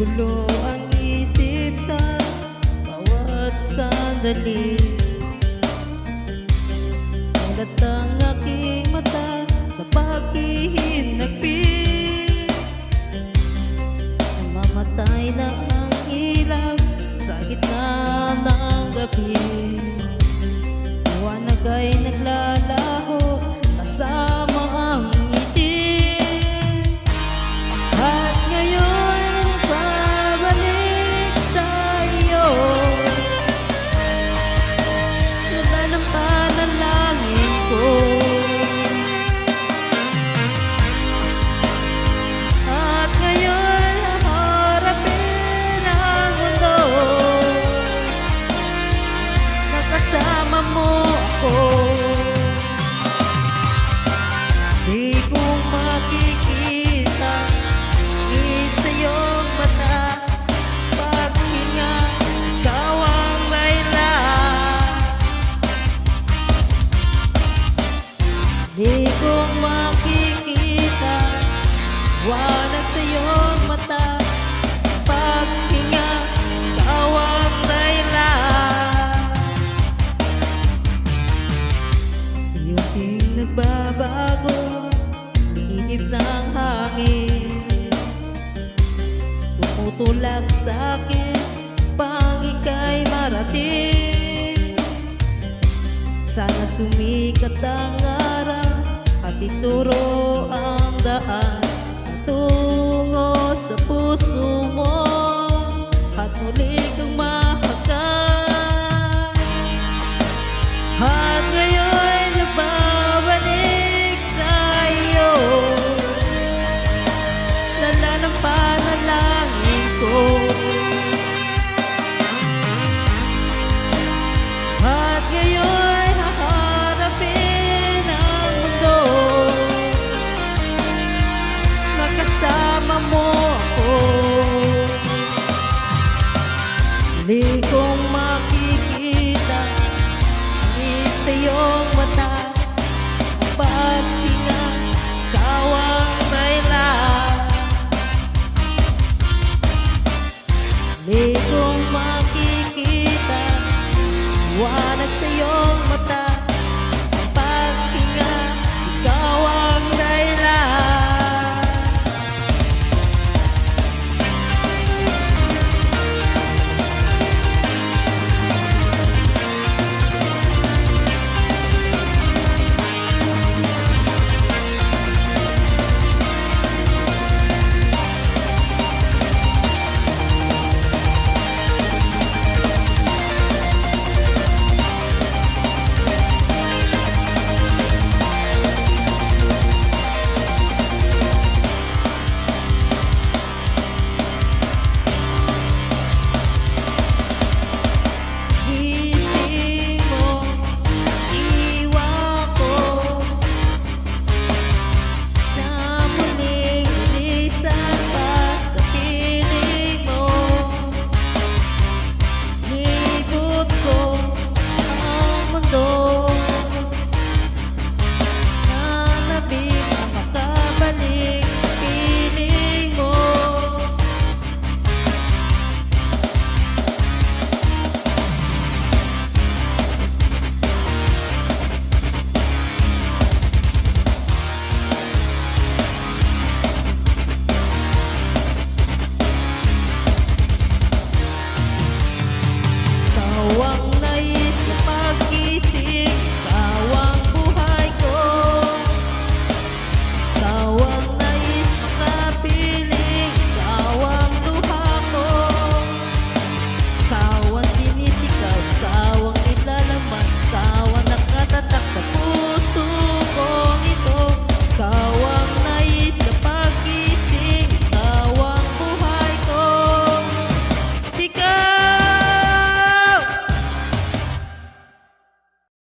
Gulo ang isip sa bawat sandali. Mulat ang aking mata kapag ihinagpit. Namamatay na ang ilaw sa gitna ng gabi. Liwanag ay naglalaho kasama ang ngiti. At ngayon babalik sa iyo, wala ng panalangin ko. At ngayon haharapin ang mundo, nakasama mo ako. Di ko makikita ngit sa iyong mata, paghinga ikaw ang layla. Di ko makikita wanag sa iyong mata, paghinga ikaw ang layla. Iyong nagbabago, ihip ng hangin, tumutulak sa akin pang ika'y marating. Sana sumikat ang araw at ituro ang daan tungo sa puso mo, at muli kang mahagkan. At ngayon nagbabalik sa iyo, lala ng panalangin ko. At ngayon haharapin ang mundo, nakasama mo ako. Di ko